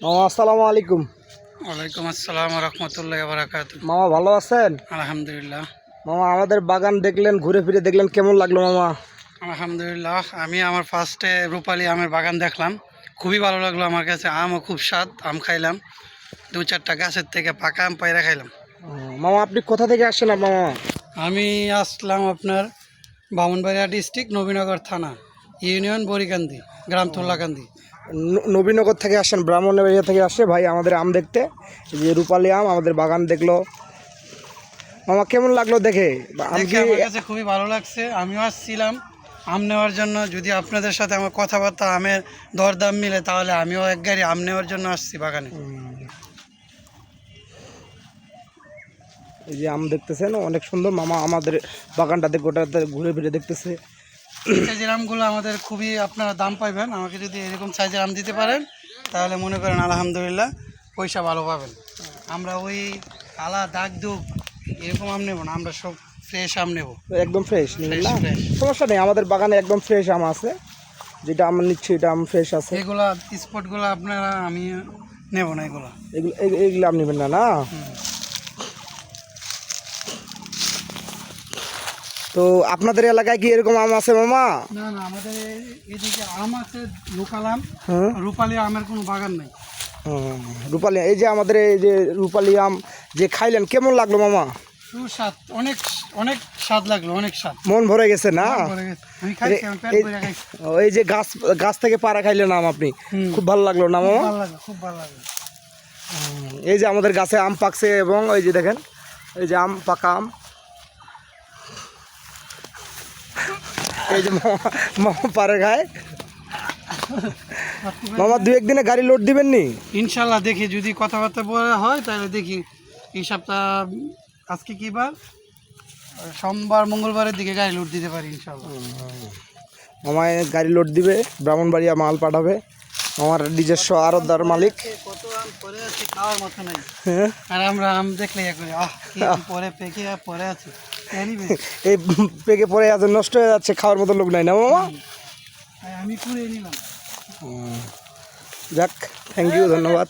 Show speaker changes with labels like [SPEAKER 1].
[SPEAKER 1] মামা আসসালামু আলাইকুম।
[SPEAKER 2] ওয়ালাইকুম আসসালাম ওয়া রাহমাতুল্লাহি ওয়া বারাকাতুহু।
[SPEAKER 1] মামা ভালো আছেন?
[SPEAKER 2] আলহামদুলিল্লাহ।
[SPEAKER 1] মামা আমাদের বাগান দেখলেন, ঘুরে ফিরে দেখলেন, কেমন লাগলো মামা?
[SPEAKER 2] আলহামদুলিল্লাহ, আমি আমার ফার্স্টে রূপালী আমের বাগান দেখলাম, খুবই ভালো লাগলো আমার কাছে। আমও খুব স্বাদ, আম খাইলাম, দু চারটা গাছের থেকে পাকা আম পায়রা খাইলাম।
[SPEAKER 1] মামা আপনি কোথা থেকে আসছেন মামা?
[SPEAKER 2] আমি আসলাম আপনার ব্রাহ্মণবাড়িয়া ডিস্ট্রিক্ট, নবীনগর থানা, ইউনিয়ন বরিকান্দি, গ্রাম তুল্লাকান্দি।
[SPEAKER 1] নবীনগর থেকে আসছেন, ব্রাহ্মণবাড়িয়া থেকে আসছে ভাই আমাদের আম দেখতে। এই যে রূপালী আম আমাদের বাগান দেখলো। মামা কেমন লাগলো দেখে? আম
[SPEAKER 2] দেখে
[SPEAKER 1] কি
[SPEAKER 2] আমার কাছে খুবই ভালো লাগছে। আমিও আসছিলাম আম নেওয়ার জন্য, যদি আপনাদের সাথে আমার কথাবার্তা আমের দরদাম মিলে তাহলে আমিও এক গাড়ি আম নেওয়ার জন্য আসছি বাগানে।
[SPEAKER 1] এই যে আম দেখতেছেন অনেক সুন্দর। মামা আমাদের বাগানটাতে গোটাতে ঘুরে ফিরে দেখতেছে।
[SPEAKER 2] এই সাইজের আমগুলো আমাদের খুবই আপনারা দাম পাইবেন। আমাকে যদি এরকম সাইজের আম দিতে পারেন তাহলে মনে করেন আলহামদুলিল্লাহ পয়সা ভালো পাবেন। আমরা ওই কালা দাগ দুগ এরকম আম নেব না, আমরা সব ফ্রেশ আম নেব।
[SPEAKER 1] একদম ফ্রেশ নেবেন না?
[SPEAKER 2] ফ্রেশ
[SPEAKER 1] সমস্যা নেই, আমাদের বাগানে একদম ফ্রেশ আম আছে। যেটা আম নিচ্ছি এটা আম ফ্রেশ আছে।
[SPEAKER 2] এগুলা স্পটগুলো আপনারা আমি নেব না, এগুলো
[SPEAKER 1] এগুলো আম নেবেন না? না তো আপনাদের এলাকায় কি এরকম আম আছে মামা?
[SPEAKER 2] না না, আমাদের এদিকে আম আছে লোকাল আম,
[SPEAKER 1] হ্যাঁ,
[SPEAKER 2] রূপালী আমের কোনো বাগান নেই।
[SPEAKER 1] রূপালী এই যে আমাদের এই যে রূপালী আম যে খাইলেন কেমন লাগলো মামা?
[SPEAKER 2] স্বাদ, অনেক অনেক স্বাদ লাগলো, অনেক স্বাদ,
[SPEAKER 1] মন ভরে গেছে না?
[SPEAKER 2] আমি খাইছি, আমি পেট ভরে খাইছি।
[SPEAKER 1] এই যে গাছ থেকে পাড়া খাইলেন আম আপনি, খুব ভালো লাগলো না মামা?
[SPEAKER 2] ভালো লাগলো, খুব ভালো লাগলো।
[SPEAKER 1] এই যে আমাদের গাছে আম পাকছে এবং এই যে দেখেন এই যে আম পাকা আম। এই যে মামা পারে খায়। মামা দু একদিনে গাড়ি লোড দিবেন নি?
[SPEAKER 2] ইনশাল্লাহ দেখি, যদি কথাবার্তা বলা হয় তাহলে দেখি এই সপ্তাহ, আজকে কি বার, সোমবার মঙ্গলবারের দিকে গাড়ি লোড দিতে পারি ইনশাল্লাহ।
[SPEAKER 1] মামায় গাড়ি লোড দিবে, ব্রাহ্মণবাড়িয়া মাল পাঠাবে। আমার নিজস্ব আড়তদার মালিক।
[SPEAKER 2] কত আম পরে আছে, খাওয়ার মতো নাই।
[SPEAKER 1] হ্যাঁ,
[SPEAKER 2] আর আমরা আম দেখলে কি আম পরে পেকে পরে আছে।
[SPEAKER 1] এই পেকে পড়ে আছে, নষ্ট হয়ে যাচ্ছে, খাওয়ার মতো লোক নাই না মামা?
[SPEAKER 2] আমি পুড়ে নিলাম।
[SPEAKER 1] যাক, থ্যাংক ইউ, ধন্যবাদ।